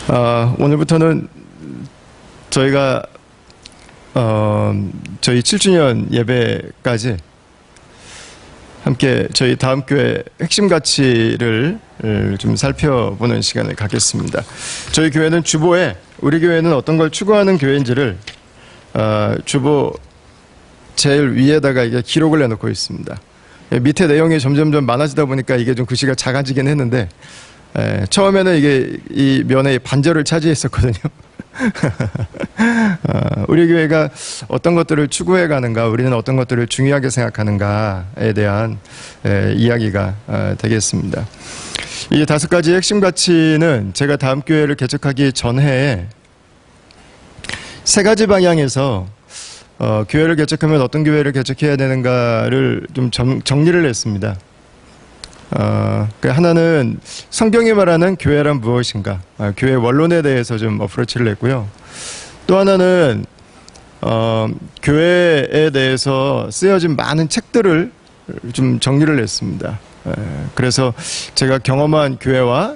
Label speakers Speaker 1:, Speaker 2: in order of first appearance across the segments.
Speaker 1: 오늘부터는 저희가 저희 7주년 예배까지 함께 저희 다음 교회 핵심 가치를 좀 살펴보는 시간을 갖겠습니다. 저희 교회는 주보에 우리 교회는 어떤 걸 추구하는 교회인지를 주보 제일 위에다가 이게 기록을 해놓고 있습니다. 밑에 내용이 점점점 많아지다 보니까 이게 좀 글씨가 작아지긴 했는데 처음에는 이게 이 면에 반절을 차지했었거든요. 우리 교회가 어떤 것들을 추구해 가는가, 우리는 어떤 것들을 중요하게 생각하는가에 대한 이야기가 되겠습니다. 이 5가지 핵심 가치는 제가 다음 교회를 개척하기 전해에 3가지 방향에서 교회를 개척하면 어떤 교회를 개척해야 되는가를 좀 정리를 했습니다. 하나는 성경이 말하는 교회란 무엇인가, 교회 원론에 대해서 좀 어프로치를 했고요. 또 하나는 교회에 대해서 쓰여진 많은 책들을 좀 정리를 했습니다. 그래서 제가 경험한 교회와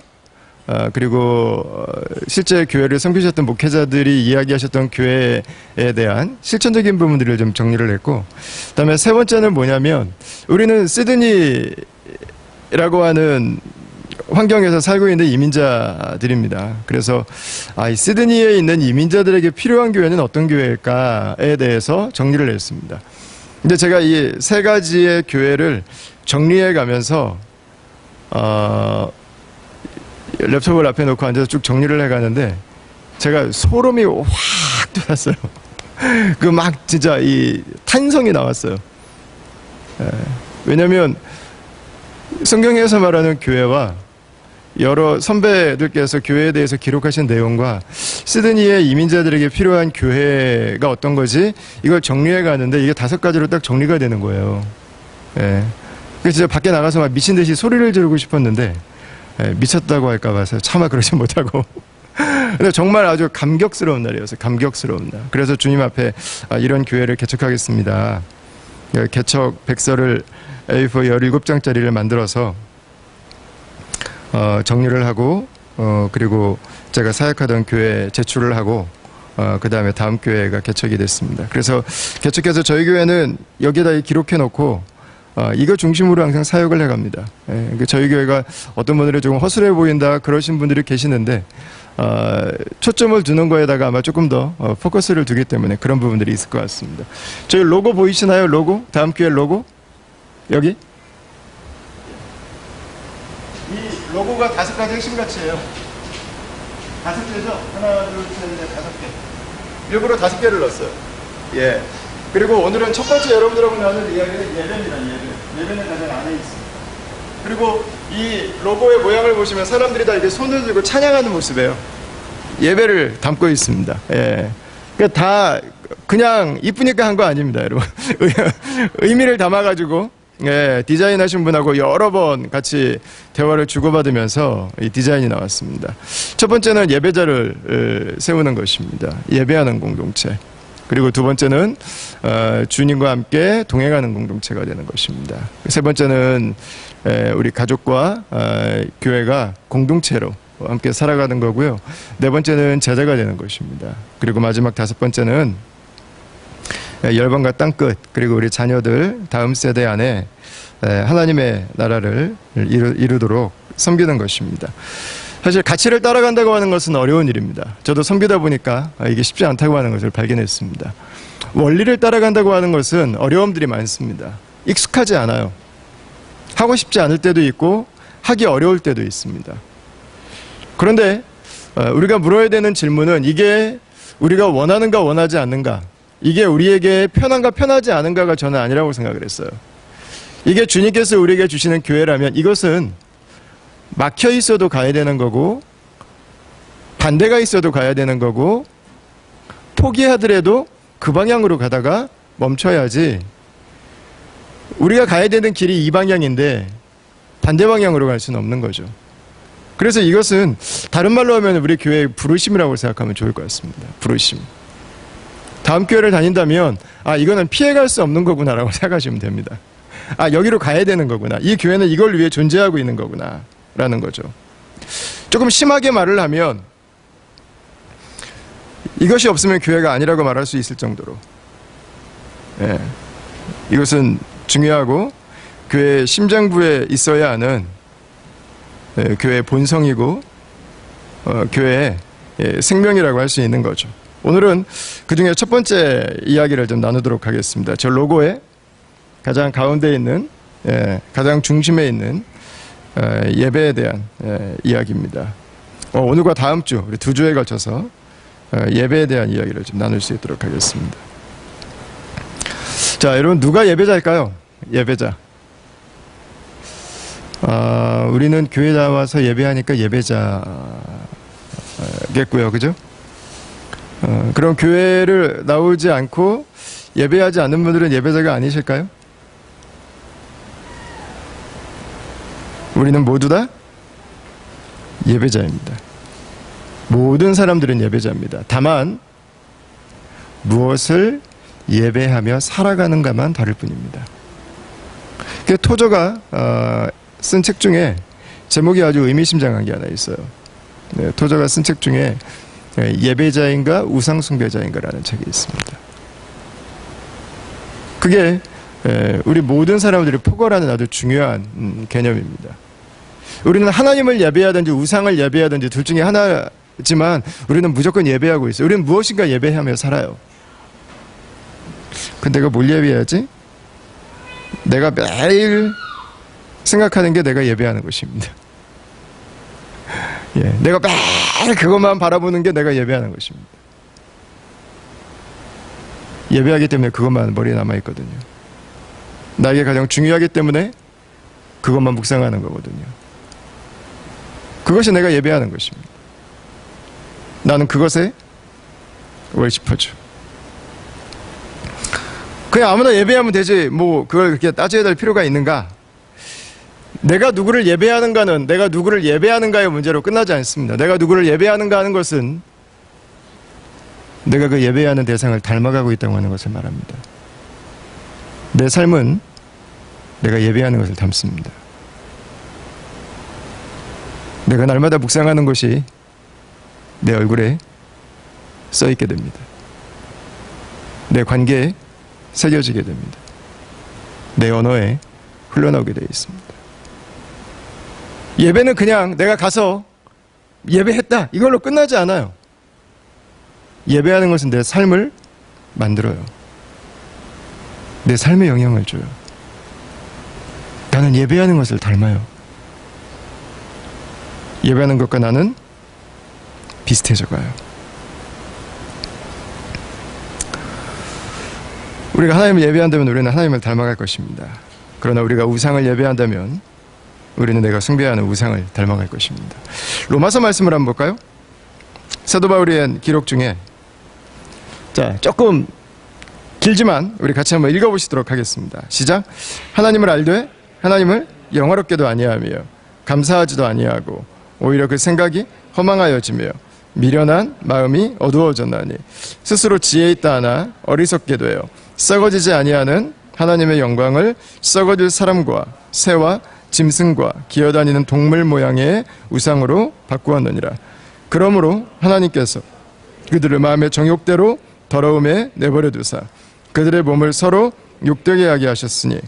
Speaker 1: 그리고 실제 교회를 섬기셨던 목회자들이 이야기하셨던 교회에 대한 실천적인 부분들을 좀 정리를 했고, 그다음에 3번째는 뭐냐면 우리는 시드니라고 하는 환경에서 살고 있는 이민자들입니다. 그래서 이 시드니에 있는 이민자들에게 필요한 교회는 어떤 교회일까에 대해서 정리를 했습니다. 근데 제가 이 3가지의 교회를 정리해 가면서 랩톱을 앞에 놓고 앉아서 쭉 정리를 해가는데 제가 소름이 확 돋았어요. 막 진짜 이 탄성이 나왔어요. 왜냐하면 성경에서 말하는 교회와 여러 선배들께서 교회에 대해서 기록하신 내용과 시드니의 이민자들에게 필요한 교회가 어떤 거지, 이걸 정리해 가는데 이게 5가지로 딱 정리가 되는 거예요. 그래서 진짜 밖에 나가서 막 미친 듯이 소리를 지르고 싶었는데 미쳤다고 할까 봐서 차마 그러지 못하고 근데 정말 아주 감격스러운 날이었어요. 감격스러운 날. 그래서 주님 앞에 이런 교회를 개척하겠습니다. 개척 백서를 A4 17장짜리를 만들어서 정리를 하고 그리고 제가 사역하던 교회에 제출을 하고 그 다음에 다음 교회가 개척이 됐습니다. 그래서 개척해서 저희 교회는 여기에다 기록해 놓고 이거 중심으로 항상 사역을 해갑니다. 저희 교회가 어떤 분들이 조금 허술해 보인다 그러신 분들이 계시는데 초점을 두는 거에다가 아마 조금 더 포커스를 두기 때문에 그런 부분들이 있을 것 같습니다. 저희 로고 보이시나요? 로고? 다음 교회 로고? 여기? 이 로고가 5가지 핵심 가치예요. 5개죠? 하나, 둘, 셋, 넷, 5개. 일부러 5개를 넣었어요. 예. 그리고 오늘은 첫 번째 여러분들하고 나눈 이야기는 예배입니다. 예배는 가장 안에 있습니다. 그리고 이 로고의 모양을 보시면 사람들이 다 이렇게 손을 들고 찬양하는 모습이에요. 예배를 담고 있습니다. 예. 그러니까 다 그냥 이쁘니까 한 거 아닙니다, 여러분. 의미를 담아가지고 디자인하신 분하고 여러 번 같이 대화를 주고받으면서 이 디자인이 나왔습니다. 첫 번째는 예배자를 세우는 것입니다. 예배하는 공동체. 그리고 2번째는 주님과 함께 동행하는 공동체가 되는 것입니다. 3번째는 우리 가족과 교회가 공동체로 함께 살아가는 거고요. 4번째는 제자가 되는 것입니다. 그리고 마지막 5번째는 열방과 땅끝, 그리고 우리 자녀들 다음 세대 안에 하나님의 나라를 이루도록 섬기는 것입니다. 사실 가치를 따라간다고 하는 것은 어려운 일입니다. 저도 섬기다 보니까 이게 쉽지 않다고 하는 것을 발견했습니다. 원리를 따라간다고 하는 것은 어려움들이 많습니다. 익숙하지 않아요. 하고 싶지 않을 때도 있고 하기 어려울 때도 있습니다. 그런데 우리가 물어야 되는 질문은 이게 우리가 원하는가 원하지 않는가, 이게 우리에게 편한가 편하지 않은가가 저는 아니라고 생각을 했어요. 이게 주님께서 우리에게 주시는 교회라면 이것은 막혀 있어도 가야 되는 거고, 반대가 있어도 가야 되는 거고, 포기하더라도 그 방향으로 가다가 멈춰야지, 우리가 가야 되는 길이 이 방향인데 반대 방향으로 갈 수는 없는 거죠. 그래서 이것은 다른 말로 하면 우리 교회의 부르심이라고 생각하면 좋을 것 같습니다. 부르심. 다음 교회를 다닌다면 이거는 피해갈 수 없는 거구나라고 생각하시면 됩니다. 여기로 가야 되는 거구나. 이 교회는 이걸 위해 존재하고 있는 거구나 라는 거죠. 조금 심하게 말을 하면 이것이 없으면 교회가 아니라고 말할 수 있을 정도로, 예, 이것은 중요하고 교회의 심장부에 있어야 하는, 예, 교회의 본성이고 교회의, 예, 생명이라고 할 수 있는 거죠. 오늘은 그 중에 첫 번째 이야기를 좀 나누도록 하겠습니다. 저 로고의 가장 가운데 있는, 예, 가장 중심에 있는 예배에 대한, 예, 이야기입니다. 오늘과 다음 주, 우리 2주에 걸쳐서 예배에 대한 이야기를 좀 나눌 수 있도록 하겠습니다. 자, 여러분, 누가 예배자일까요? 예배자. 우리는 교회 나와서 예배하니까 예배자겠고요, 그죠? 그럼 교회를 나오지 않고 예배하지 않는 분들은 예배자가 아니실까요? 우리는 모두 다 예배자입니다. 모든 사람들은 예배자입니다. 다만 무엇을 예배하며 살아가는가만 다를 뿐입니다. 토저가 쓴 책 중에 제목이 아주 의미심장한 게 하나 있어요. 네, 토저가 쓴 책 중에 예배자인가 우상숭배자인가라는 책이 있습니다. 그게 우리 모든 사람들이 포괄하는 아주 중요한 개념입니다. 우리는 하나님을 예배하든지 우상을 예배하든지 둘 중에 하나지만 우리는 무조건 예배하고 있어요. 우리는 무엇인가 예배하며 살아요. 근데 내가 뭘 예배해야지? 내가 매일 생각하는 게 내가 예배하는 것입니다. 예, 내가 매일 그것만 바라보는 게 내가 예배하는 것입니다. 예배하기 때문에 그것만 머리에 남아있거든요. 나에게 가장 중요하기 때문에 그것만 묵상하는 거거든요. 그것이 내가 예배하는 것입니다. 나는 그것에 월십하죠. 그냥 아무나 예배하면 되지 뭐 그걸 그렇게 따져야 될 필요가 있는가? 내가 누구를 예배하는가는 내가 누구를 예배하는가의 문제로 끝나지 않습니다. 내가 누구를 예배하는가 하는 것은 내가 그 예배하는 대상을 닮아가고 있다고 하는 것을 말합니다. 내 삶은 내가 예배하는 것을 닮습니다. 내가 날마다 묵상하는 것이 내 얼굴에 써있게 됩니다. 내 관계에 새겨지게 됩니다. 내 언어에 흘러나오게 되어 있습니다. 예배는 그냥 내가 가서 예배했다 이걸로 끝나지 않아요. 예배하는 것은 내 삶을 만들어요. 내 삶에 영향을 줘요. 나는 예배하는 것을 닮아요. 예배하는 것과 나는 비슷해져 가요. 우리가 하나님을 예배한다면 우리는 하나님을 닮아갈 것입니다. 그러나 우리가 우상을 예배한다면 우리는 내가 숭배하는 우상을 닮아갈 것입니다. 로마서 말씀을 한번 볼까요? 사도 바울의 기록 중에 자 조금 길지만 우리 같이 한번 읽어보시도록 하겠습니다. 시작. 하나님을 알되 하나님을 영화롭게도 아니하며 감사하지도 아니하고 오히려 그 생각이 허망하여지며 미련한 마음이 어두워졌나니 스스로 지혜 있다 하나 어리석게 되어 썩어지지 아니하는 하나님의 영광을 썩어질 사람과 새와 짐승과 기어다니는 동물 모양의 우상으로 바꾸었느니라. 그러므로 하나님께서 그들을 마음의 정욕대로 더러움에 내버려 두사 그들의 몸을 서로 욕되게 하게 하셨으니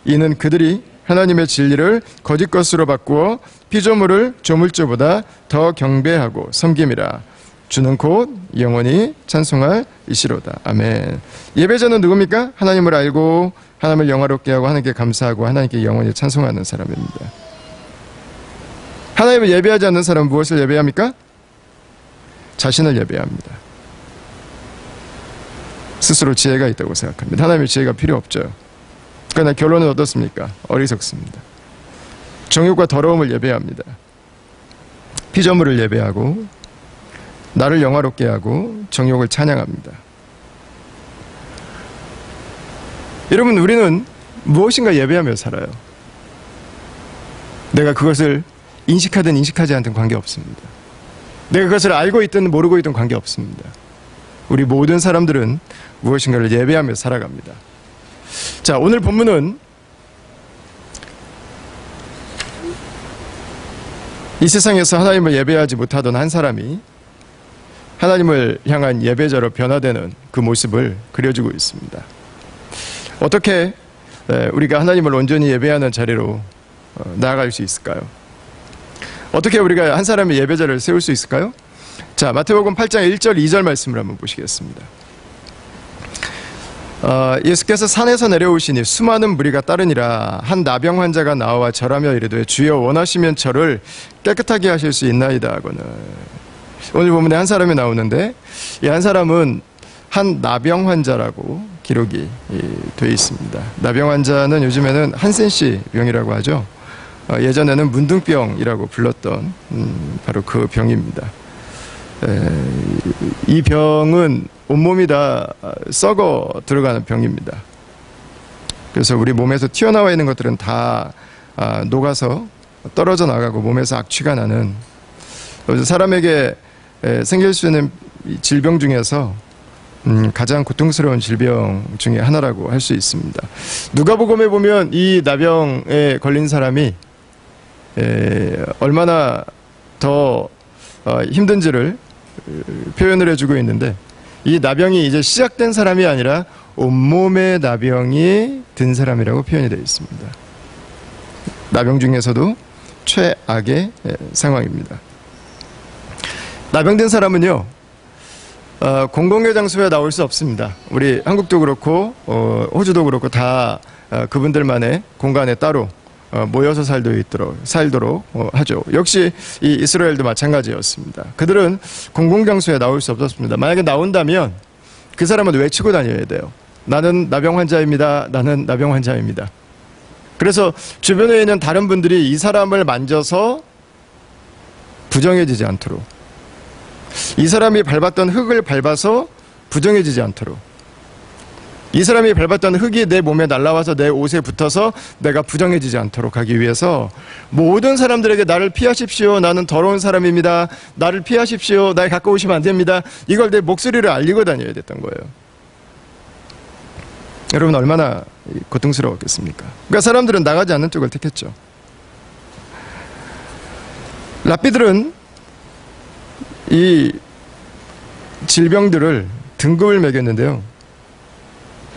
Speaker 1: 이는 그들이 하나님의 진리를 거짓 것으로 바꾸어 피조물을 조물주보다 더 경배하고 섬김이라. 주는 곧 영원히 찬송할 이시로다. 아멘. 예배자는 누굽니까? 하나님을 알고 하나님을 영화롭게 하고 하나님께 감사하고 하나님께 영원히 찬송하는 사람입니다. 하나님을 예배하지 않는 사람은 무엇을 예배합니까? 자신을 예배합니다. 스스로 지혜가 있다고 생각합니다. 하나님의 지혜가 필요 없죠. 그러나 결론은 어떻습니까? 어리석습니다. 정욕과 더러움을 예배합니다. 피조물을 예배하고 나를 영화롭게 하고 정욕을 찬양합니다. 여러분, 우리는 무엇인가 예배하며 살아요. 내가 그것을 인식하든 인식하지 않든 관계없습니다. 내가 그것을 알고 있든 모르고 있든 관계없습니다. 우리 모든 사람들은 무엇인가를 예배하며 살아갑니다. 자, 오늘 본문은 이 세상에서 하나님을 예배하지 못하던 한 사람이 하나님을 향한 예배자로 변화되는 그 모습을 그려주고 있습니다. 어떻게 우리가 하나님을 온전히 예배하는 자리로 나아갈 수 있을까요? 어떻게 우리가 한 사람의 예배자를 세울 수 있을까요? 자, 마태복음 8장 1절 2절 말씀을 한번 보시겠습니다. 예수께서 산에서 내려오시니 수많은 무리가 따르니라. 한 나병 환자가 나와 절하며 이르되 주여 원하시면 저를 깨끗하게 하실 수 있나이다 하거늘. 오늘 본문에 한 사람이 나오는데 이 한 사람은 한 나병 환자라고 기록이 되어 있습니다. 나병 환자는 요즘에는 한센시 병이라고 하죠. 예전에는 문둥병이라고 불렀던 바로 그 병입니다. 이 병은 온몸이 다 썩어 들어가는 병입니다. 그래서 우리 몸에서 튀어나와 있는 것들은 다 녹아서 떨어져 나가고 몸에서 악취가 나는, 사람에게 생길 수 있는 질병 중에서 가장 고통스러운 질병 중에 하나라고 할 수 있습니다. 누가복음에 보면 이 나병에 걸린 사람이 얼마나 더 힘든지를 표현을 해주고 있는데, 이 나병이 이제 시작된 사람이 아니라 온몸에 나병이 든 사람이라고 표현이 되어 있습니다. 나병 중에서도 최악의 상황입니다. 나병든 사람은요, 공공의 장소에 나올 수 없습니다. 우리 한국도 그렇고 호주도 그렇고 다 그분들만의 공간에 따로 모여서 살도록 하죠. 역시 이 이스라엘도 마찬가지였습니다. 그들은 공공장소에 나올 수 없었습니다. 만약에 나온다면 그 사람은 외치고 다녀야 돼요. 나는 나병 환자입니다. 나는 나병 환자입니다. 그래서 주변에 있는 다른 분들이 이 사람을 만져서 부정해지지 않도록, 이 사람이 밟았던 흙을 밟아서 부정해지지 않도록, 이 사람이 밟았던 흙이 내 몸에 날아와서 내 옷에 붙어서 내가 부정해지지 않도록 하기 위해서 모든 사람들에게 나를 피하십시오. 나는 더러운 사람입니다. 나를 피하십시오. 나에 가까우시면 안 됩니다. 이걸 내 목소리를 알리고 다녀야 됐던 거예요. 여러분 얼마나 고통스러웠겠습니까? 그러니까 사람들은 나가지 않는 쪽을 택했죠. 랍비들은 이 질병들을 등급을 매겼는데요,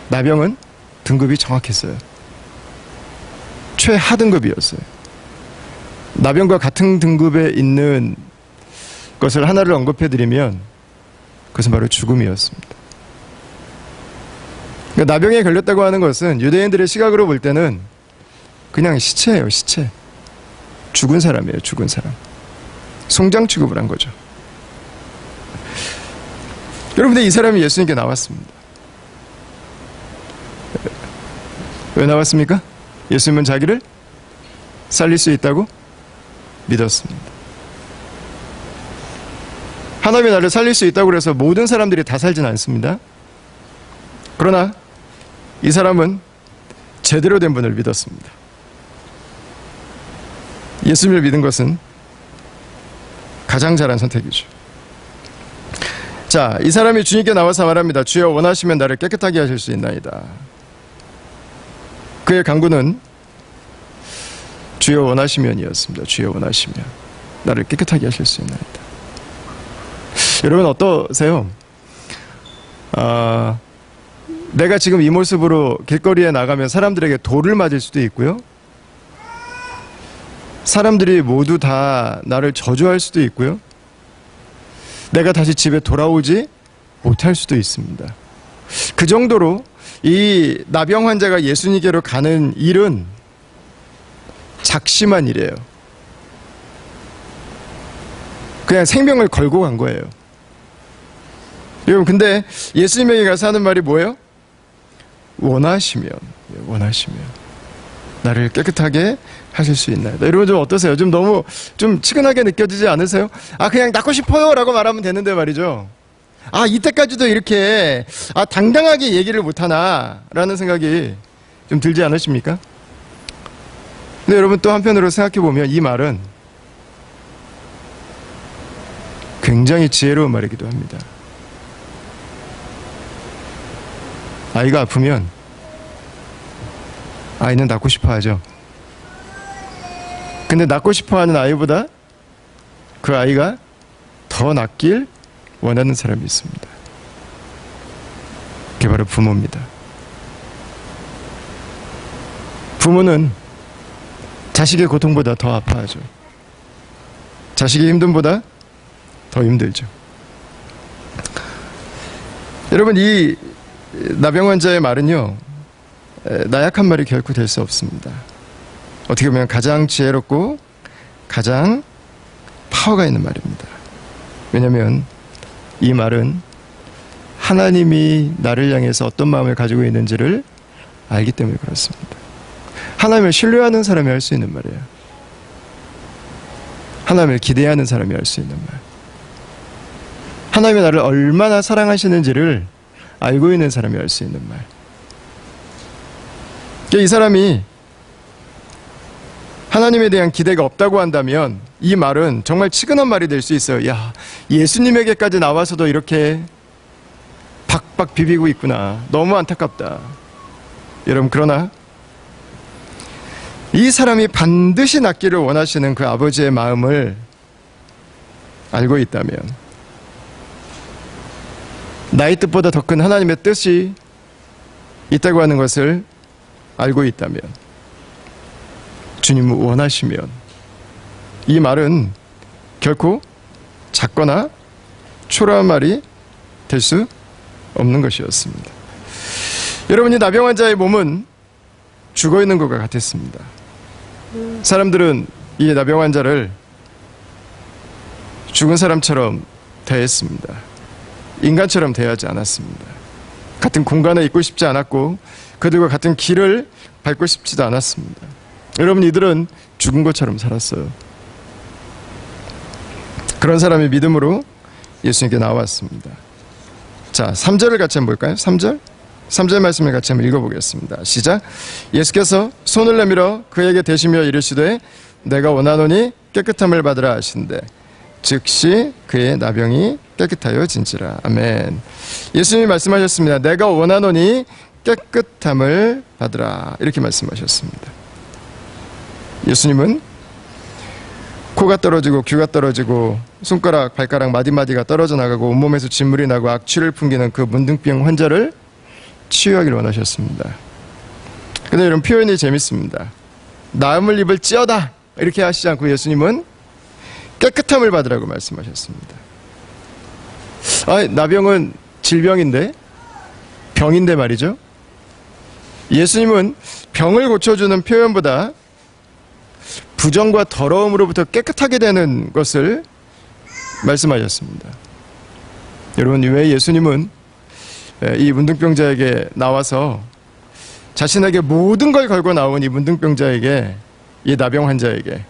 Speaker 1: 나병은 등급이 정확했어요. 최하등급이었어요. 나병과 같은 등급에 있는 것을 하나를 언급해드리면 그것은 바로 죽음이었습니다. 그러니까 나병에 걸렸다고 하는 것은 유대인들의 시각으로 볼 때는 그냥 시체예요, 시체. 죽은 사람이에요, 죽은 사람. 송장 취급을 한 거죠. 여러분들, 이 사람이 예수님께 나왔습니다. 왜 나왔습니까? 예수님은 자기를 살릴 수 있다고 믿었습니다. 하나님이 나를 살릴 수 있다고 해서 모든 사람들이 다 살진 않습니다. 그러나 이 사람은 제대로 된 분을 믿었습니다. 예수님을 믿은 것은 가장 잘한 선택이죠. 자, 이 사람이 주님께 나와서 말합니다. 주여 원하시면 나를 깨끗하게 하실 수 있나이다. 그의 간구는 주여 원하시면이었습니다. 주여 원하시면 나를 깨끗하게 하실 수 있나이다. 여러분 어떠세요? 내가 지금 이 모습으로 길거리에 나가면 사람들에게 돌을 맞을 수도 있고요, 사람들이 모두 다 나를 저주할 수도 있고요, 내가 다시 집에 돌아오지 못할 수도 있습니다. 그 정도로 이 나병 환자가 예수님께로 가는 일은 작심한 일이에요. 그냥 생명을 걸고 간 거예요. 여러분, 근데 예수님에게 가서 하는 말이 뭐예요? 원하시면 나를 깨끗하게 하실 수 있나요? 여러분 좀 어떠세요? 좀 너무 좀 치근하게 느껴지지 않으세요? 그냥 낫고 싶어요 라고 말하면 되는데 말이죠. 이때까지도 이렇게 당당하게 얘기를 못하나 라는 생각이 좀 들지 않으십니까? 근데 여러분 또 한편으로 생각해보면 이 말은 굉장히 지혜로운 말이기도 합니다. 아이가 아프면 아이는 낫고 싶어 하죠. 근데 낫고 싶어 하는 아이보다 그 아이가 더 낫길 원하는 사람이 있습니다. 그게 바로 부모입니다. 부모는 자식의 고통보다 더 아파하죠. 자식의 힘듦보다 더 힘들죠. 여러분, 이 나병 환자의 말은요, 나약한 말이 결코 될 수 없습니다. 어떻게 보면 가장 지혜롭고 가장 파워가 있는 말입니다. 왜냐하면 이 말은 하나님이 나를 향해서 어떤 마음을 가지고 있는지를 알기 때문에 그렇습니다. 하나님을 신뢰하는 사람이 할 수 있는 말이에요. 하나님을 기대하는 사람이 할 수 있는 말. 하나님이 나를 얼마나 사랑하시는지를 알고 있는 사람이 할 수 있는 말. 이 사람이 하나님에 대한 기대가 없다고 한다면 이 말은 정말 치근한 말이 될 수 있어요. 야, 예수님에게까지 나와서도 이렇게 박박 비비고 있구나. 너무 안타깝다. 여러분, 그러나 이 사람이 반드시 낫기를 원하시는 그 아버지의 마음을 알고 있다면, 나의 뜻보다 더 큰 하나님의 뜻이 있다고 하는 것을 알고 있다면, 주님을 원하시면 이 말은 결코 작거나 초라한 말이 될 수 없는 것이었습니다. 여러분, 이 나병 환자의 몸은 죽어 있는 것과 같았습니다. 사람들은 이 나병 환자를 죽은 사람처럼 대했습니다. 인간처럼 대하지 않았습니다. 같은 공간에 있고 싶지 않았고 그들과 같은 길을 밟고 싶지도 않았습니다. 여러분, 이들은 죽은 것처럼 살았어요. 그런 사람이 믿음으로 예수님께 나왔습니다. 자, 3절을 같이 한번 볼까요? 3절? 3절 말씀을 같이 한번 읽어보겠습니다. 시작. 예수께서 손을 내밀어 그에게 대시며 이르시되 내가 원하노니 깨끗함을 받으라 하신대 즉시 그의 나병이 깨끗하여진지라. 아멘. 예수님이 말씀하셨습니다. 내가 원하노니 깨끗함을 받으라. 이렇게 말씀하셨습니다. 예수님은 코가 떨어지고 귀가 떨어지고 손가락, 발가락 마디마디가 떨어져 나가고 온몸에서 진물이 나고 악취를 풍기는 그 문둥병 환자를 치유하기를 원하셨습니다. 근데 이런 표현이 재밌습니다. 나음을 입을지어다 이렇게 하시지 않고 예수님은 깨끗함을 받으라고 말씀하셨습니다. 나병은 질병인데, 병인데 말이죠. 예수님은 병을 고쳐주는 표현보다 부정과 더러움으로부터 깨끗하게 되는 것을 말씀하셨습니다. 여러분, 왜 예수님은 이 문둥병자에게 나와서 자신에게 모든 걸 걸고 나온 이 문둥병자에게, 이 나병 환자에게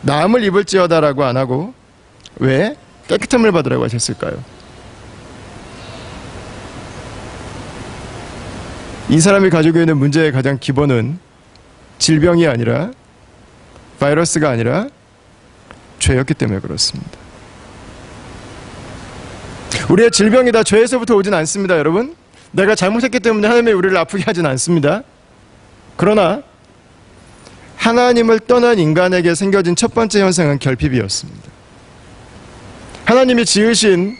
Speaker 1: 나음을 입을지어다라고 안 하고 왜 깨끗함을 받으라고 하셨을까요? 이 사람이 가지고 있는 문제의 가장 기본은 질병이 아니라, 바이러스가 아니라 죄였기 때문에 그렇습니다. 우리의 질병이 다 죄에서부터 오진 않습니다, 여러분. 내가 잘못했기 때문에 하나님이 우리를 아프게 하진 않습니다. 그러나 하나님을 떠난 인간에게 생겨진 첫 번째 현상은 결핍이었습니다. 하나님이 지으신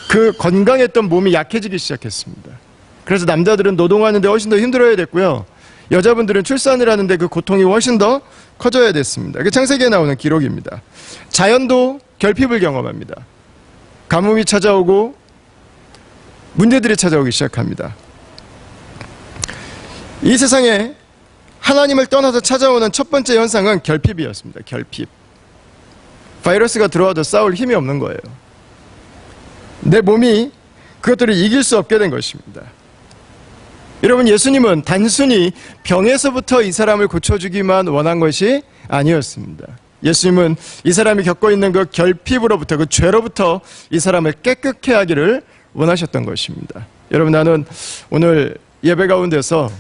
Speaker 1: 그 건강했던 몸이 약해지기 시작했습니다. 그래서 남자들은 노동하는데 훨씬 더 힘들어야 됐고요. 여자분들은 출산을 하는데 그 고통이 훨씬 더 커져야 됐습니다. 이게 창세기에 나오는 기록입니다. 자연도 결핍을 경험합니다. 가뭄이 찾아오고 문제들이 찾아오기 시작합니다. 이 세상에 하나님을 떠나서 찾아오는 첫 번째 현상은 결핍이었습니다. 결핍. 바이러스가 들어와도 싸울 힘이 없는 거예요. 내 몸이 그것들을 이길 수 없게 된 것입니다. 여러분, 예수님은 단순히 병에서부터 이 사람을 고쳐주기만 원한 것이 아니었습니다. 예수님은 이 사람이 겪고 있는 그 결핍으로부터, 그 죄로부터 이 사람을 깨끗게 하기를 원하셨던 것입니다. 여러분, 나는 오늘 예배 가운데서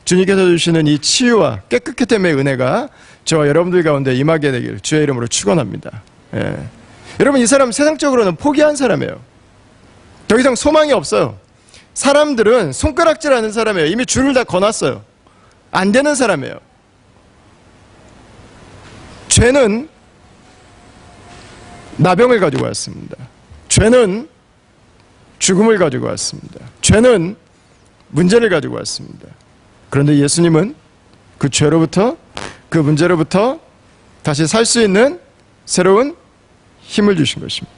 Speaker 1: 주님께서 주시는 이 치유와 깨끗게 됨의 은혜가 저와 여러분들 가운데 임하게 되길 주의 이름으로 축원합니다. 여러분, 이 사람 세상적으로는 포기한 사람이에요. 더 이상 소망이 없어요. 사람들은 손가락질하는 사람이에요. 이미 줄을 다 거놨어요. 안 되는 사람이에요. 죄는 나병을 가지고 왔습니다. 죄는 죽음을 가지고 왔습니다. 죄는 문제를 가지고 왔습니다. 그런데 예수님은 그 죄로부터, 그 문제로부터 다시 살 수 있는 새로운 힘을 주신 것입니다.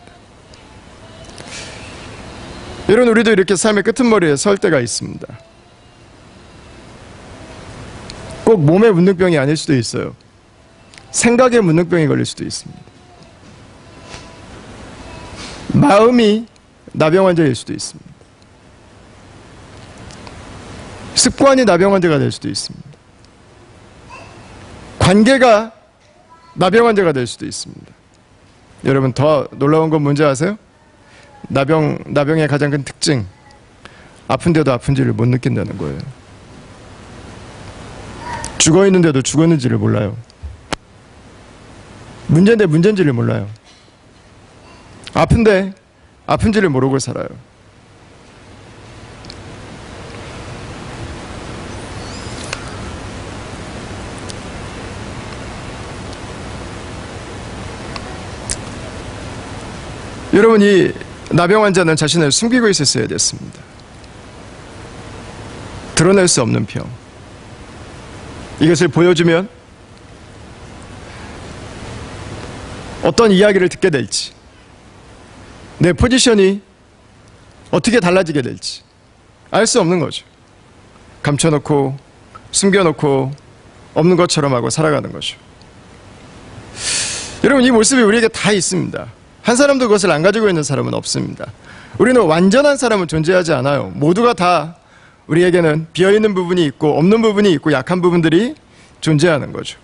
Speaker 1: 여러분, 우리도 이렇게 삶의 끄트머리에 설 때가 있습니다. 꼭 몸의 문득병이 아닐 수도 있어요. 생각의 문득병이 걸릴 수도 있습니다. 마음이 나병 환자일 수도 있습니다. 습관이 나병 환자가 될 수도 있습니다. 관계가 나병 환자가 될 수도 있습니다. 여러분, 더 놀라운 건 뭔지 아세요? 나병의 가장 큰 특징, 아픈데도 아픈지를 못 느낀다는 거예요. 죽어있는데도 죽었는지를 몰라요. 문제인데 문제인지를 몰라요. 아픈데 아픈지를 모르고 살아요. 여러분, 이 나병 환자는 자신을 숨기고 있었어야 됐습니다. 드러낼 수 없는 병. 이것을 보여주면 어떤 이야기를 듣게 될지, 내 포지션이 어떻게 달라지게 될지 알 수 없는 거죠. 감춰놓고 숨겨놓고 없는 것처럼 하고 살아가는 거죠. 여러분, 이 모습이 우리에게 다 있습니다. 한 사람도 그것을 안 가지고 있는 사람은 없습니다. 우리는 완전한 사람은 존재하지 않아요. 모두가 다 우리에게는 비어있는 부분이 있고 없는 부분이 있고 약한 부분들이 존재하는 거죠.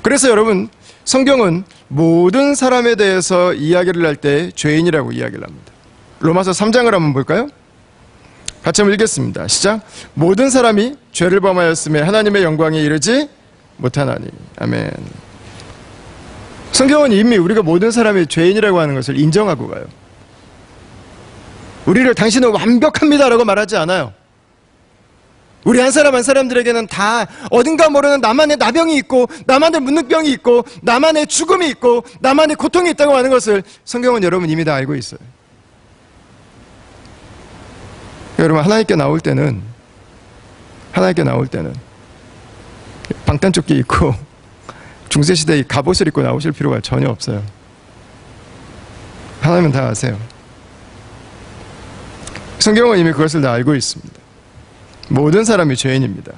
Speaker 1: 그래서 여러분, 성경은 모든 사람에 대해서 이야기를 할 때 죄인이라고 이야기를 합니다. 로마서 3장을 한번 볼까요? 같이 한번 읽겠습니다. 시작. 모든 사람이 죄를 범하였음에 하나님의 영광에 이르지 못하나니. 아멘. 성경은 이미 우리가 모든 사람이 죄인이라고 하는 것을 인정하고 가요. 우리를 당신은 완벽합니다라고 말하지 않아요. 우리 한 사람 한 사람들에게는 다 어딘가 모르는 나만의 나병이 있고, 나만의 문득병이 있고, 나만의 죽음이 있고, 나만의 고통이 있다고 하는 것을 성경은 여러분 이미 다 알고 있어요. 여러분, 하나님께 나올 때는 방탄조끼 입고 중세시대의 갑옷을 입고 나오실 필요가 전혀 없어요. 하나님은 다 아세요. 성경은 이미 그것을 다 알고 있습니다. 모든 사람이 죄인입니다.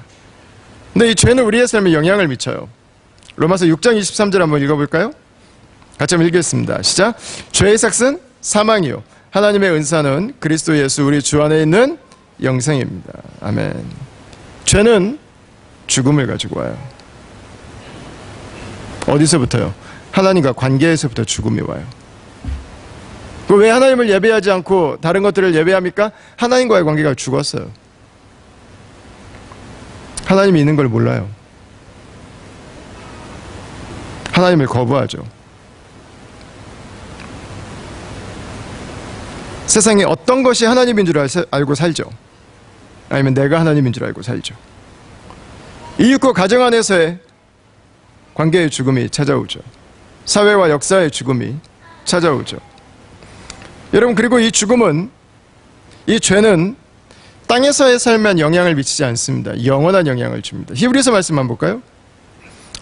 Speaker 1: 근데 이 죄는 우리의 삶에 영향을 미쳐요. 로마서 6장 23절 한번 읽어볼까요? 같이 한번 읽겠습니다. 시작. 죄의 삭은 사망이요 하나님의 은사는 그리스도 예수 우리 주 안에 있는 영생입니다. 아멘. 죄는 죽음을 가지고 와요. 어디서부터요? 하나님과 관계에서부터 죽음이 와요. 왜 하나님을 예배하지 않고 다른 것들을 예배합니까? 하나님과의 관계가 죽었어요. 하나님이 있는 걸 몰라요. 하나님을 거부하죠. 세상에 어떤 것이 하나님인 줄 알고 살죠. 아니면 내가 하나님인 줄 알고 살죠. 이웃과 가정 안에서의 관계의 죽음이 찾아오죠. 사회와 역사의 죽음이 찾아오죠. 여러분, 그리고 이 죽음은, 이 죄는 땅에서의 삶에만 영향을 미치지 않습니다. 영원한 영향을 줍니다. 히브리서 말씀 한번 볼까요?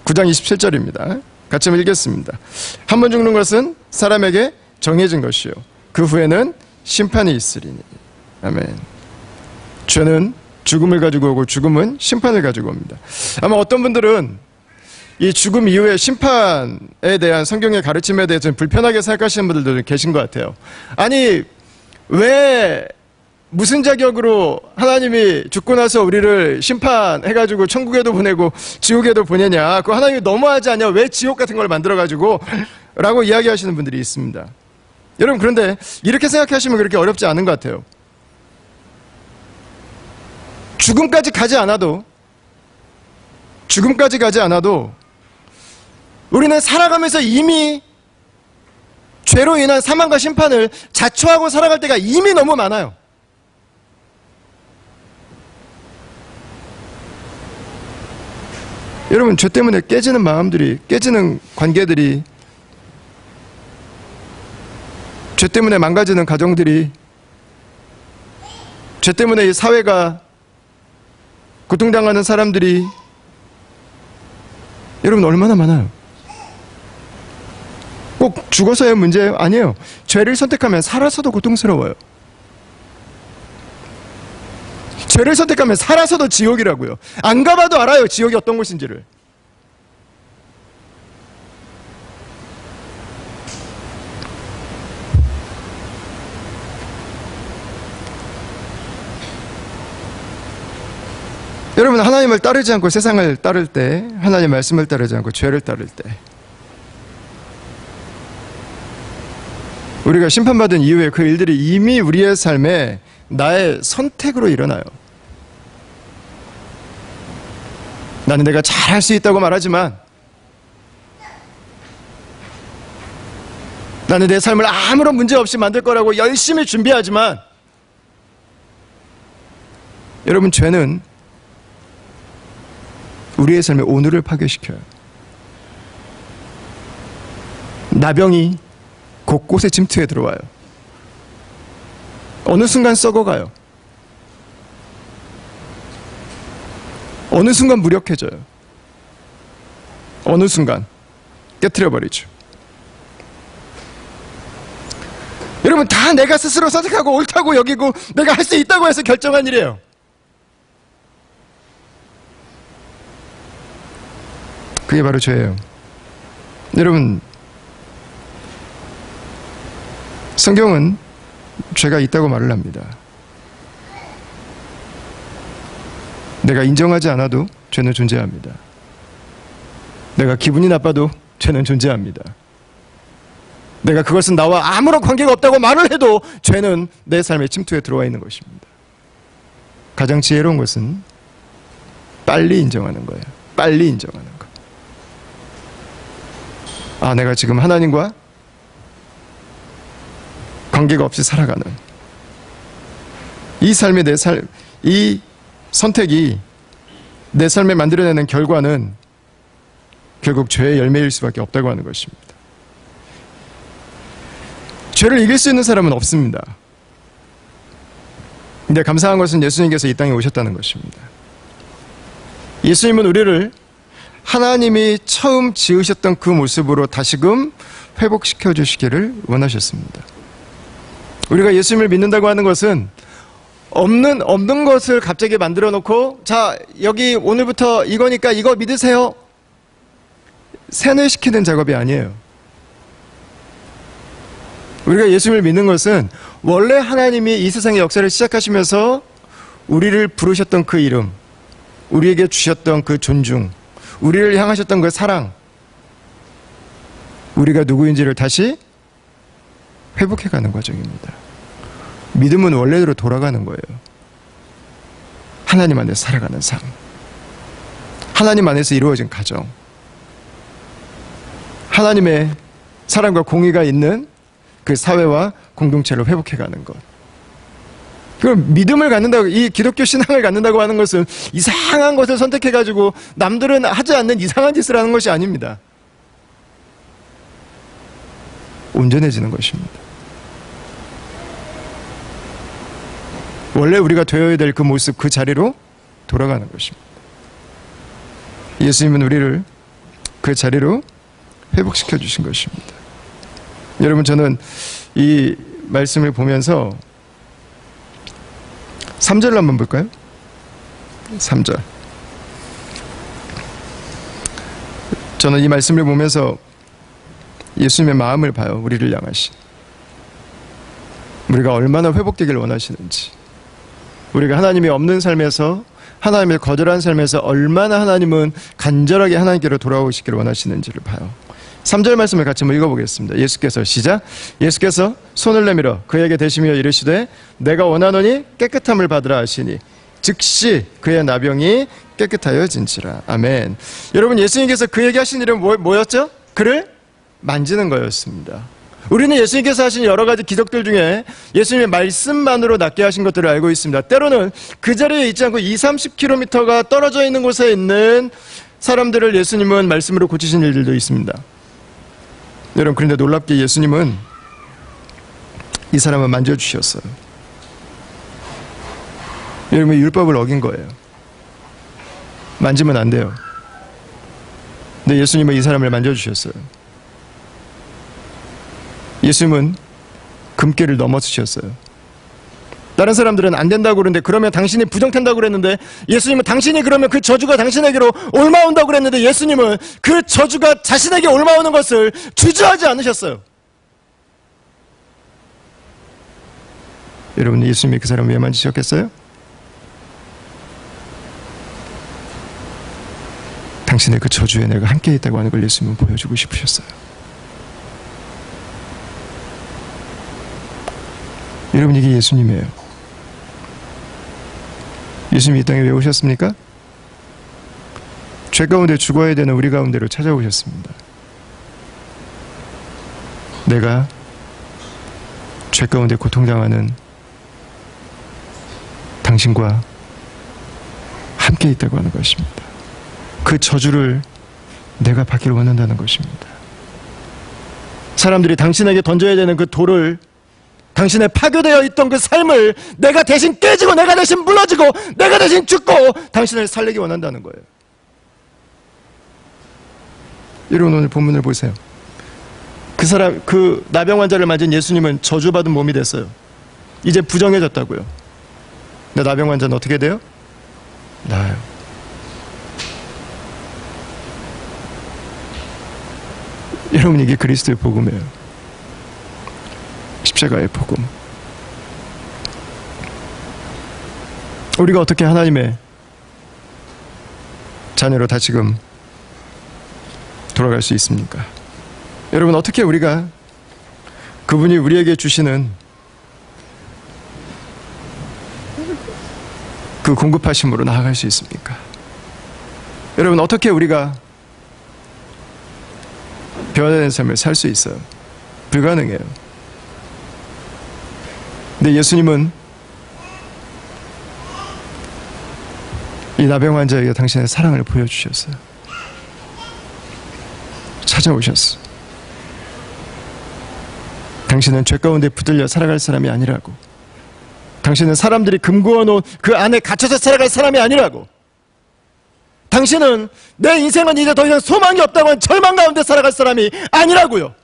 Speaker 1: 9장 27절입니다. 같이 한번 읽겠습니다. 한 번 죽는 것은 사람에게 정해진 것이요 그 후에는 심판이 있으리니. 아멘. 죄는 죽음을 가지고 오고 죽음은 심판을 가지고 옵니다. 아마 어떤 분들은 이 죽음 이후의 심판에 대한 성경의 가르침에 대해서 불편하게 생각하시는 분들도 계신 것 같아요. 아니, 왜 무슨 자격으로 하나님이 죽고 나서 우리를 심판해가지고 천국에도 보내고 지옥에도 보내냐, 그거 하나님이 너무하지 않냐, 왜 지옥 같은 걸 만들어가지고 라고 이야기하시는 분들이 있습니다. 여러분, 그런데 이렇게 생각하시면 그렇게 어렵지 않은 것 같아요. 죽음까지 가지 않아도 우리는 살아가면서 이미 죄로 인한 사망과 심판을 자초하고 살아갈 때가 이미 너무 많아요. 여러분, 죄 때문에 깨지는 마음들이, 깨지는 관계들이, 죄 때문에 망가지는 가정들이 죄 때문에 이 사회가 고통당하는 사람들이 여러분 얼마나 많아요. 꼭 죽어서의 문제 아니에요. 죄를 선택하면 살아서도 고통스러워요. 죄를 선택하면 살아서도 지옥이라고요. 안 가봐도 알아요, 지옥이 어떤 곳인지를. 여러분, 하나님을 따르지 않고 세상을 따를 때, 하나님 말씀을 따르지 않고 죄를 따를 때, 우리가 심판받은 이후에 그 일들이 이미 우리의 삶에 나의 선택으로 일어나요. 나는 내가 잘할 수 있다고 말하지만, 나는 내 삶을 아무런 문제 없이 만들 거라고 열심히 준비하지만, 여러분, 죄는 우리의 삶의 오늘을 파괴시켜요. 나병이 곳곳에 침투해 들어와요. 어느 순간 썩어가요. 어느 순간 무력해져요. 어느 순간 깨트려버리죠. 여러분, 다 내가 스스로 선택하고 옳다고 여기고 내가 할 수 있다고 해서 결정한 일이에요. 그게 바로 죄예요. 여러분, 성경은 죄가 있다고 말을 합니다. 내가 인정하지 않아도 죄는 존재합니다. 내가 기분이 나빠도 죄는 존재합니다. 내가 그것은 나와 아무런 관계가 없다고 말을 해도 죄는 내 삶에 침투해 들어와 있는 것입니다. 가장 지혜로운 것은 빨리 인정하는 거예요. 빨리 인정하는 거. 아, 내가 지금 하나님과 관계가 없이 살아가는 이 삶이 이 선택이 내 삶에 만들어내는 결과는 결국 죄의 열매일 수밖에 없다고 하는 것입니다. 죄를 이길 수 있는 사람은 없습니다. 근데 감사한 것은 예수님께서 이 땅에 오셨다는 것입니다. 예수님은 우리를 하나님이 처음 지으셨던 그 모습으로 다시금 회복시켜 주시기를 원하셨습니다. 우리가 예수님을 믿는다고 하는 것은 없는 것을 갑자기 만들어 놓고, 자, 여기 오늘부터 이거니까 이거 믿으세요, 세뇌시키는 작업이 아니에요. 우리가 예수님을 믿는 것은 원래 하나님이 이 세상의 역사를 시작하시면서 우리를 부르셨던 그 이름, 우리에게 주셨던 그 존중, 우리를 향하셨던 그 사랑, 우리가 누구인지를 다시 회복해가는 과정입니다. 믿음은 원래대로 돌아가는 거예요. 하나님 안에서 살아가는 삶, 하나님 안에서 이루어진 가정, 하나님의 사랑과 공의가 있는 그 사회와 공동체를 회복해가는 것. 그럼 믿음을 갖는다고, 이 기독교 신앙을 갖는다고 하는 것은 이상한 것을 선택해가지고 남들은 하지 않는 이상한 짓을 하는 것이 아닙니다. 온전해지는 것입니다. 원래 우리가 되어야 될 그 모습, 그 자리로 돌아가는 것입니다. 예수님은 우리를 그 자리로 회복시켜 주신 것입니다. 여러분, 저는 이 말씀을 보면서 3절로 한번 볼까요? 3절. 저는 이 말씀을 보면서 예수님의 마음을 봐요. 우리를 향하신. 우리가 얼마나 회복되길 원하시는지, 우리가 하나님이 없는 삶에서, 하나님을 거절한 삶에서 얼마나 하나님은 간절하게 하나님께로 돌아오시기를 원하시는지를 봐요. 3절 말씀을 같이 한번 읽어보겠습니다. 예수께서, 시작. 예수께서 손을 내밀어 그에게 대시며 이르시되 내가 원하노니 깨끗함을 받으라 하시니 즉시 그의 나병이 깨끗하여진지라. 아멘. 여러분, 예수님께서 그에게 하신 일은 뭐였죠? 그를 만지는 거였습니다. 우리는 예수님께서 하신 여러 가지 기적들 중에 예수님의 말씀만으로 낫게 하신 것들을 알고 있습니다. 때로는 그 자리에 있지 않고 20-30km가 떨어져 있는 곳에 있는 사람들을 예수님은 말씀으로 고치신 일들도 있습니다. 여러분, 그런데 놀랍게 예수님은 이 사람을 만져주셨어요. 여러분, 율법을 어긴 거예요. 만지면 안 돼요. 근데 예수님은 이 사람을 만져주셨어요. 예수님은 금길을 넘어서셨어요. 다른 사람들은 안 된다고 그러는데, 그러면 당신이 부정탄다고 그랬는데, 예수님은 당신이 그러면 그 저주가 당신에게로 옮아온다고 그랬는데, 예수님은 그 저주가 자신에게 옮아오는 것을 주저하지 않으셨어요. 여러분, 예수님이 그 사람을 왜 만지셨겠어요? 당신의 그 저주에 내가 함께 있다고 하는 걸 예수님은 보여주고 싶으셨어요. 여러분, 이게 예수님이에요. 예수님이 이 땅에 왜 오셨습니까? 죄 가운데 죽어야 되는 우리 가운데로 찾아오셨습니다. 내가 죄 가운데 고통당하는 당신과 함께 있다고 하는 것입니다. 그 저주를 내가 받기를 원한다는 것입니다. 사람들이 당신에게 던져야 되는 그 돌을, 당신의 파괴되어 있던 그 삶을 내가 대신 깨지고, 내가 대신 무너지고, 내가 대신 죽고 당신을 살리기 원한다는 거예요. 여러분, 오늘 본문을 보세요. 그 나병 환자를 맞은 예수님은 저주받은 몸이 됐어요. 이제 부정해졌다고요. 근데 나병 환자는 어떻게 돼요? 나아요. 여러분, 이게 그리스도의 복음이에요. 십자가의 복음. 우리가 어떻게 하나님의 자녀로 다시금 돌아갈 수 있습니까? 여러분, 어떻게 우리가 그분이 우리에게 주시는 그 공급하심으로 나아갈 수 있습니까? 여러분, 어떻게 우리가 변화된 삶을 살 수 있어요? 불가능해요. 근데 예수님은 이 나병 환자에게 당신의 사랑을 보여주셨어요. 찾아오셨어요. 당신은 죄 가운데 붙들려 살아갈 사람이 아니라고. 당신은 사람들이 금고어 놓은 그 안에 갇혀서 살아갈 사람이 아니라고. 당신은 내 인생은 이제 더 이상 소망이 없다고 하는 절망 가운데 살아갈 사람이 아니라고요.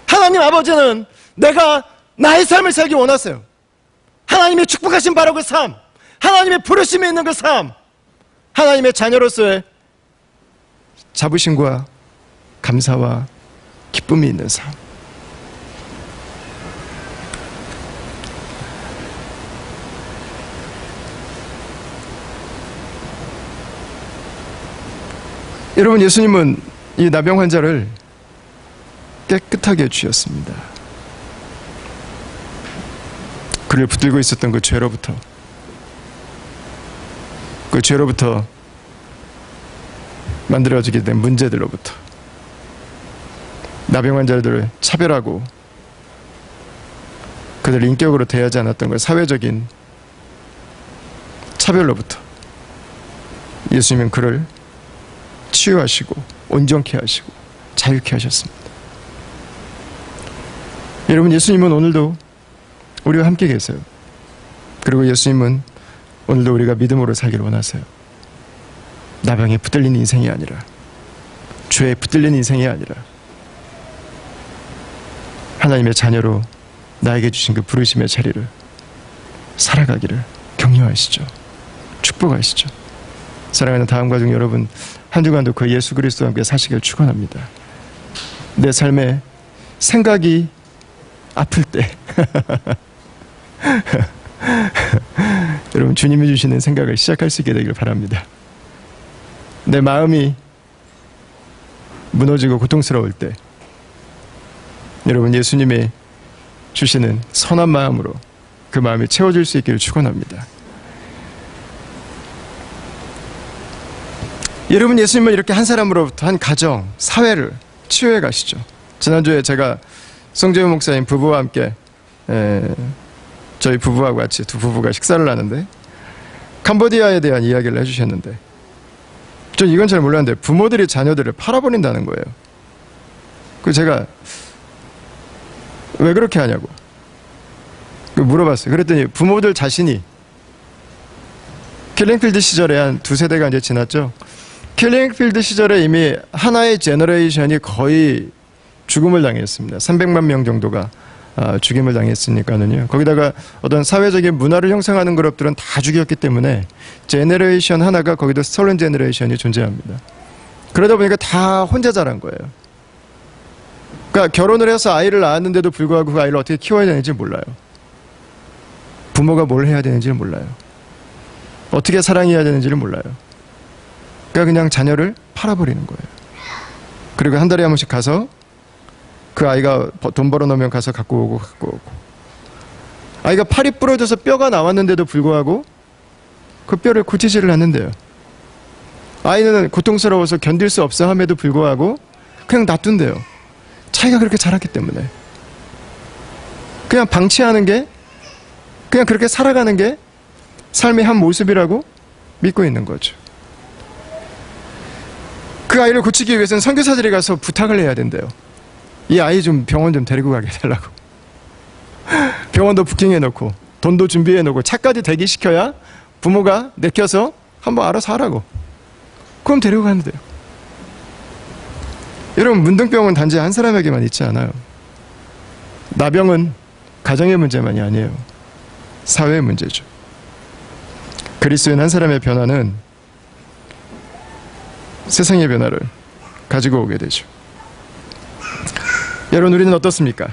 Speaker 1: 하나님 아버지는 내가 나의 삶을 살기 원하세요. 하나님의 축복하신 바로 그 삶, 하나님의 부르심이 있는 그 삶, 하나님의 자녀로서의 자부심과 감사와 기쁨이 있는 삶. 여러분, 예수님은 이 나병 환자를 깨끗하게 해주셨습니다. 그를 붙들고 있었던 그 죄로부터 만들어지게 된 문제들로부터, 나병 환자들을 차별하고 그들을 인격으로 대하지 않았던 그 사회적인 차별로부터 예수님은 그를 치유하시고 온전케 하시고 자유케 하셨습니다. 여러분, 예수님은 오늘도 우리와 함께 계세요. 그리고 예수님은 오늘도 우리가 믿음으로 살기를 원하세요. 나병에 붙들린 인생이 아니라, 죄에 붙들린 인생이 아니라, 하나님의 자녀로 나에게 주신 그 부르심의 자리를 살아가기를 격려하시죠. 축복하시죠. 사랑하는 다음과 중 여러분, 한 주간도 그 예수 그리스도와 함께 사시길 축원합니다. 내 삶에 생각이 아플 때 여러분, 주님이 주시는 생각을 시작할 수 있게 되길 바랍니다. 내 마음이 무너지고 고통스러울 때 여러분, 예수님이 주시는 선한 마음으로 그 마음이 채워질 수 있기를 축원합니다. 여러분, 예수님은 이렇게 한 사람으로부터 한 가정, 사회를 치유해 가시죠. 지난주에 제가 송재우 목사님 부부와 함께 저희 부부하고 같이 두 부부가 식사를 하는데 캄보디아에 대한 이야기를 해주셨는데, 전 이건 잘 몰랐는데 부모들이 자녀들을 팔아버린다는 거예요. 그래서 제가 왜 그렇게 하냐고. 물어봤어요. 그랬더니 부모들 자신이 킬링필드 시절에 한 두세 대가 이제 지났죠. 킬링필드 시절에 이미 하나의 제너레이션이 거의 죽음을 당했습니다. 300만 명 정도가 죽임을 당했으니까는요. 거기다가 어떤 사회적인 문화를 형성하는 그룹들은 다 죽였기 때문에 제너레이션 하나가 거기도 스톨런 제너레이션이 존재합니다. 그러다 보니까 다 혼자 자란 거예요. 그러니까 결혼을 해서 아이를 낳았는데도 불구하고 그 아이를 어떻게 키워야 되는지 몰라요. 부모가 뭘 해야 되는지를 몰라요. 어떻게 사랑해야 되는지를 몰라요. 그러니까 그냥 자녀를 팔아버리는 거예요. 그리고 한 달에 한 번씩 가서 그 아이가 돈 벌어놓으면 가서 갖고 오고 아이가 팔이 부러져서 뼈가 나왔는데도 불구하고 그 뼈를 고치지를 않는데요. 아이는 고통스러워서 견딜 수 없어 함에도 불구하고 그냥 놔둔대요. 자기가 그렇게 자랐기 때문에. 그냥 방치하는 게, 그냥 그렇게 살아가는 게 삶의 한 모습이라고 믿고 있는 거죠. 그 아이를 고치기 위해서는 선교사들이 가서 부탁을 해야 된대요. 이 아이 좀 병원 좀 데리고 가게 해달라고. 병원도 부킹해놓고 돈도 준비해놓고 차까지 대기시켜야 부모가 내켜서 한번 알아서 하라고. 그럼 데리고 가는데요. 여러분, 문둥병은 단지 한 사람에게만 있지 않아요. 나병은 가정의 문제만이 아니에요. 사회의 문제죠. 그리스도인 한 사람의 변화는 세상의 변화를 가지고 오게 되죠. 여러분, 우리는 어떻습니까?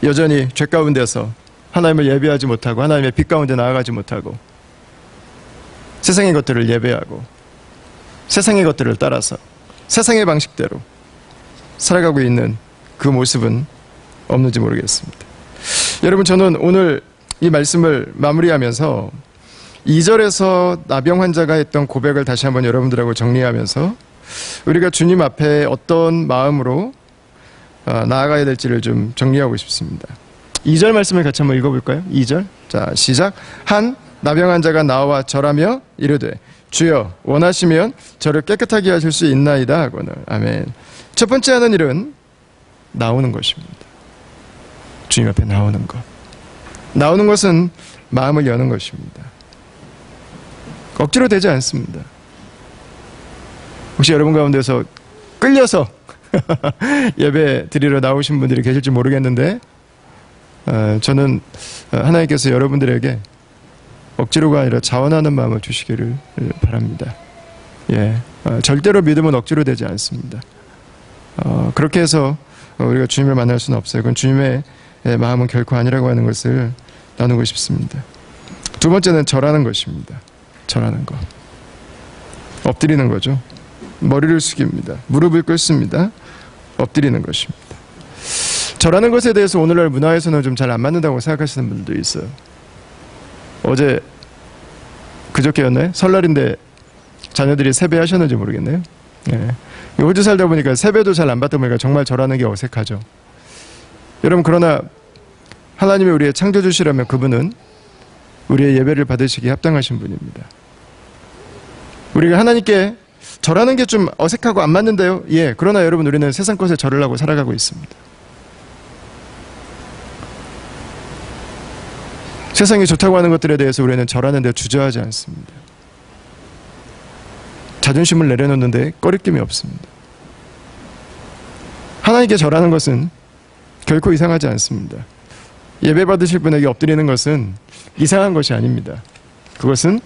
Speaker 1: 여전히 죄 가운데서 하나님을 예배하지 못하고 하나님의 빛 가운데 나아가지 못하고 세상의 것들을 예배하고 세상의 것들을 따라서 세상의 방식대로 살아가고 있는 그 모습은 없는지 모르겠습니다. 여러분, 저는 오늘 이 말씀을 마무리하면서 2절에서 나병 환자가 했던 고백을 다시 한번 여러분들하고 정리하면서 우리가 주님 앞에 어떤 마음으로 나아가야 될지를 좀 정리하고 싶습니다. 2절 말씀을 같이 한번 읽어볼까요? 2절. 자, 시작. 한 나병 환자가 나와 절하며 이르되 주여 원하시면 저를 깨끗하게 하실 수 있나이다 하거늘. 아멘. 첫 번째 하는 일은 나오는 것입니다. 주님 앞에 나오는 것. 나오는 것은 마음을 여는 것입니다. 억지로 되지 않습니다. 혹시 여러분 가운데서 끌려서 예배 드리러 나오신 분들이 계실지 모르겠는데 저는 하나님께서 여러분들에게 억지로가 아니라 자원하는 마음을 주시기를 바랍니다. 예, 절대로 믿음은 억지로 되지 않습니다. 그렇게 해서 우리가 주님을 만날 수는 없어요. 그건 주님의 마음은 결코 아니라고 하는 것을 나누고 싶습니다. 두 번째는 절하는 것입니다. 절하는 것. 엎드리는 거죠. 머리를 숙입니다. 무릎을 꿇습니다. 엎드리는 것입니다. 절하는 것에 대해서 오늘날 문화에서는 좀 잘 안 맞는다고 생각하시는 분들도 있어요. 어제 그저께였나요? 설날인데 자녀들이 세배하셨는지 모르겠네요. 예. 호주 살다 보니까 세배도 잘 안 받다 보니까 정말 절하는 게 어색하죠. 여러분, 그러나 하나님이 우리의 창조주시라면 그분은 우리의 예배를 받으시기에 합당하신 분입니다. 우리가 하나님께 절하는 게 좀 어색하고 안 맞는데요. 예, 그러나 여러분, 우리는 세상 것에 절을 하고 살아가고 있습니다. 세상이 좋다고 하는 것들에 대해서 우리는 절하는 데 주저하지 않습니다. 자존심을 내려놓는데 꺼리낌이 없습니다. 하나님께 절하는 것은 결코 이상하지 않습니다. 예배 받으실 분에게 엎드리는 것은 이상한 것이 아닙니다. 그것은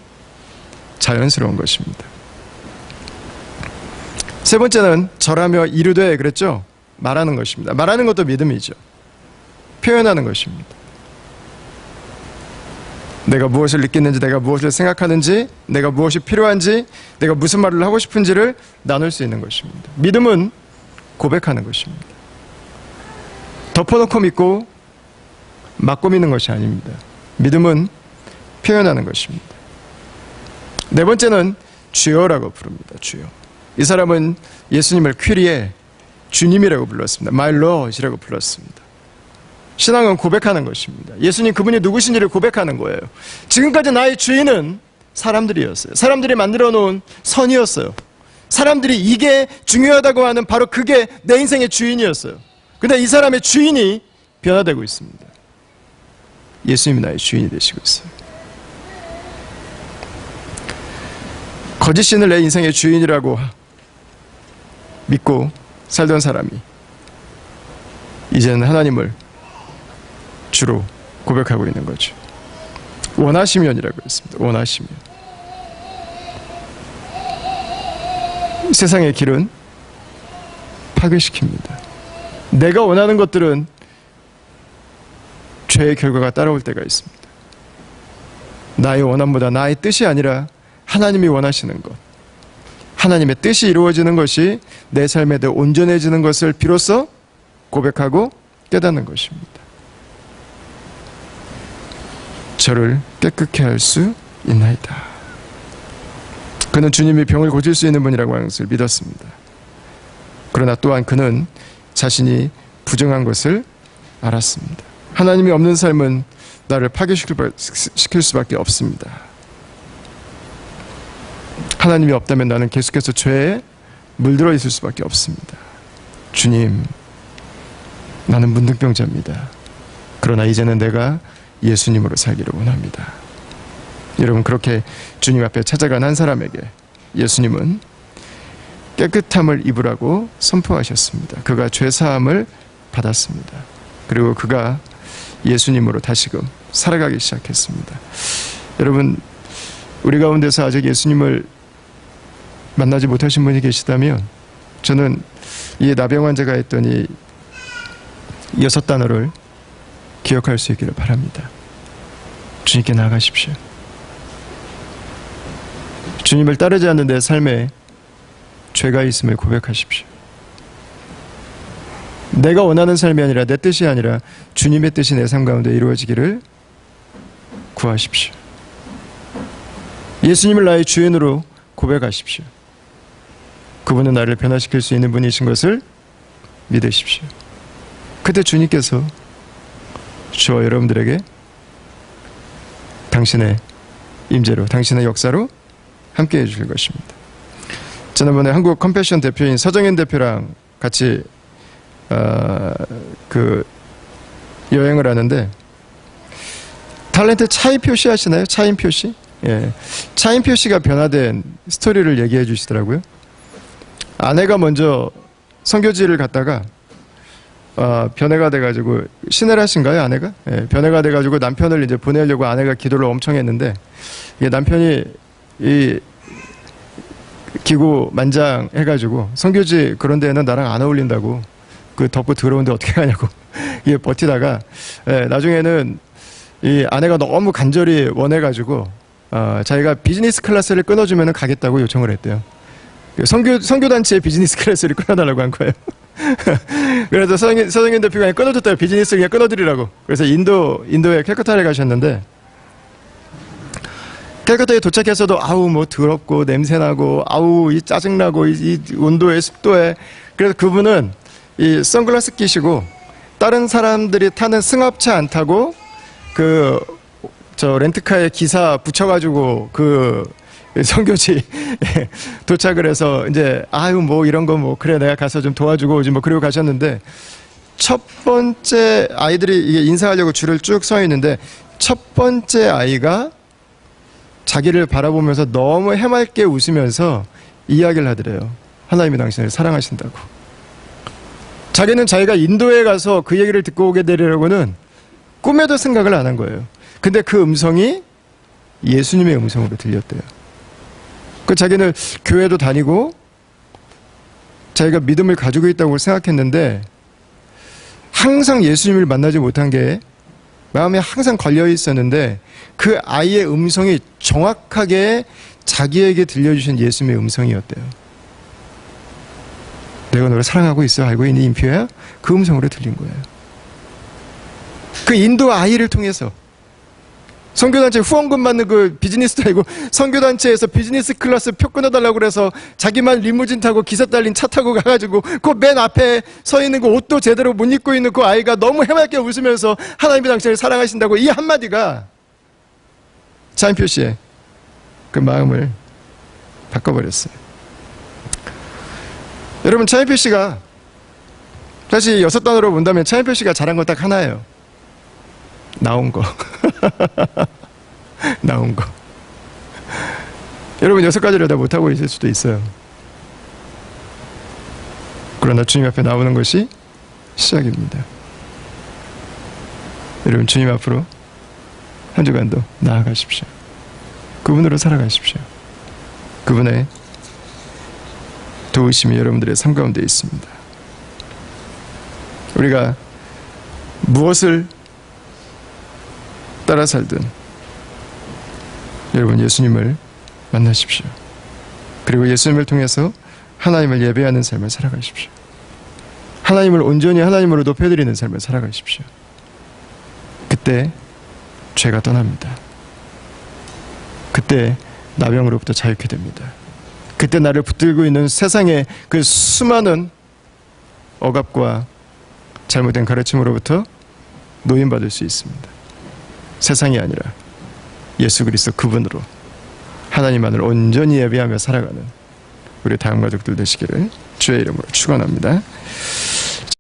Speaker 1: 자연스러운 것입니다. 세 번째는 절하며 이르되 그랬죠? 말하는 것입니다. 말하는 것도 믿음이죠. 표현하는 것입니다. 내가 무엇을 느끼는지, 내가 무엇을 생각하는지, 내가 무엇이 필요한지, 내가 무슨 말을 하고 싶은지를 나눌 수 있는 것입니다. 믿음은 고백하는 것입니다. 덮어놓고 믿고 막고 믿는 것이 아닙니다. 믿음은 표현하는 것입니다. 네 번째는 주여라고 부릅니다. 주여. 이 사람은 예수님을 퀴리에 주님이라고 불렀습니다. My Lord이라고 불렀습니다. 신앙은 고백하는 것입니다. 예수님 그분이 누구신지를 고백하는 거예요. 지금까지 나의 주인은 사람들이었어요. 사람들이 만들어 놓은 선이었어요. 사람들이 이게 중요하다고 하는 바로 그게 내 인생의 주인이었어요. 근데 이 사람의 주인이 변화되고 있습니다. 예수님이 나의 주인이 되시고 있어요. 거짓 신을 내 인생의 주인이라고 믿고 살던 사람이 이제는 하나님을 주로 고백하고 있는 거죠. 원하시면이라고 했습니다. 원하시면. 세상의 길은 파괴시킵니다. 내가 원하는 것들은 죄의 결과가 따라올 때가 있습니다. 나의 원함보다 나의 뜻이 아니라 하나님이 원하시는 것, 하나님의 뜻이 이루어지는 것이 내 삶에 더 온전해지는 것을 비로소 고백하고 깨닫는 것입니다. 저를 깨끗게 할 수 있나이다. 그는 주님이 병을 고칠 수 있는 분이라고 하는 것을 믿었습니다. 그러나 또한 그는 자신이 부정한 것을 알았습니다. 하나님이 없는 삶은 나를 파괴시킬 수밖에 없습니다. 하나님이 없다면 나는 계속해서 죄에 물들어 있을 수밖에 없습니다. 주님, 나는 문둥병자입니다. 그러나 이제는 내가 예수님으로 살기를 원합니다. 여러분, 그렇게 주님 앞에 찾아간 한 사람에게 예수님은 깨끗함을 입으라고 선포하셨습니다. 그가 죄사함을 받았습니다. 그리고 그가 예수님으로 다시금 살아가기 시작했습니다. 여러분, 우리 가운데서 아직 예수님을 만나지 못하신 분이 계시다면 저는 이 나병 환자가 했던 이 6단어를 기억할 수 있기를 바랍니다. 주님께 나아가십시오. 주님을 따르지 않는 내 삶에 죄가 있음을 고백하십시오. 내가 원하는 삶이 아니라 내 뜻이 아니라 주님의 뜻이 내 삶 가운데 이루어지기를 구하십시오. 예수님을 나의 주인으로 고백하십시오. 그분은 나를 변화시킬 수 있는 분이신 것을 믿으십시오. 그때 주님께서 저와 여러분들에게 당신의 임재로, 당신의 역사로 함께해 주실 것입니다. 지난번에 한국 컴패션 대표인 서정현 대표랑 같이 여행을 하는데 탤런트 차인표 씨 아시나요? 차인표 씨? 예. 차인표 씨가 변화된 스토리를 얘기해 주시더라고요. 아내가 먼저 선교지를 갔다가 변해가 돼가지고, 신혜라 씨인가요, 아내가? 예, 변해가 돼가지고 남편을 이제 보내려고 아내가 기도를 엄청 했는데, 이게 남편이 이 기고만장해가지고 선교지 그런 데는 나랑 안 어울린다고, 그 덥고 더러운데 어떻게 가냐고 이게 버티다가, 예, 나중에는 이 아내가 너무 간절히 원해가지고 자기가 비즈니스 클래스를 끊어주면 가겠다고 요청을 했대요. 선교단체의 비즈니스 클래스를 끊어달라고 한 거예요. 그래서 서정현 대표가 끊어줬다고, 비즈니스를 그냥 끊어드리라고. 그래서 인도에 캘커타에 가셨는데, 캘커타에 도착해서도 아우 뭐 더럽고 냄새나고 아우 이 짜증나고 이 온도에 습도에, 그래서 그분은 이 선글라스 끼시고 다른 사람들이 타는 승합차 안 타고 저 렌트카에 기사 붙여가지고 선교지 도착을 해서 이제 아유 뭐 이런 거 뭐 그래 내가 가서 좀 도와주고 오지 뭐, 그리고 가셨는데, 첫 번째 아이들이 이게 인사하려고 줄을 쭉 서 있는데 첫 번째 아이가 자기를 바라보면서 너무 해맑게 웃으면서 이야기를 하더래요. 하나님이 당신을 사랑하신다고. 자기는 자기가 인도에 가서 그 얘기를 듣고 오게 되려고는 꿈에도 생각을 안 한 거예요. 근데 그 음성이 예수님의 음성으로 들렸대요. 자기는 교회도 다니고 자기가 믿음을 가지고 있다고 생각했는데, 항상 예수님을 만나지 못한 게 마음에 항상 걸려 있었는데, 그 아이의 음성이 정확하게 자기에게 들려주신 예수님의 음성이었대요. 내가 너를 사랑하고 있어, 알고 있니 인표야? 그 음성으로 들린 거예요. 그 인도 아이를 통해서 선교단체 후원금 받는 그 비즈니스도 아니고, 선교단체에서 비즈니스 클래스 표 끊어달라고 그래서 자기만 리무진 타고 기사 딸린 차 타고 가가지고 그 맨 앞에 서 있는 그 옷도 제대로 못 입고 있는 그 아이가 너무 해맑게 웃으면서 하나님이 당신을 사랑하신다고, 이 한마디가 차인표 씨의 그 마음을 바꿔버렸어요. 여러분, 차인표 씨가 사실 6단어로 본다면 차인표 씨가 잘한 건 딱 하나예요. 나온 거. 나온 거. 여러분 6가지를 다 못하고 있을 수도 있어요. 그러나 주님 앞에 나오는 것이 시작입니다. 여러분 주님 앞으로 한 주간도 나아가십시오. 그분으로 살아가십시오. 그분의 도우심이 여러분들의 삶 가운데 있습니다. 우리가 무엇을 따라 살든 여러분 예수님을 만나십시오. 그리고 예수님을 통해서 하나님을 예배하는 삶을 살아가십시오. 하나님을 온전히 하나님으로 높여드리는 삶을 살아가십시오. 그때 죄가 떠납니다. 그때 나병으로부터 자유케 됩니다. 그때 나를 붙들고 있는 세상의 그 수많은 억압과 잘못된 가르침으로부터 노인받을 수 있습니다. 세상이 아니라 예수 그리스도 그분으로 하나님만을 온전히 예배하며 살아가는 우리 다음 가족들 되시기를 주의 이름으로 축원합니다.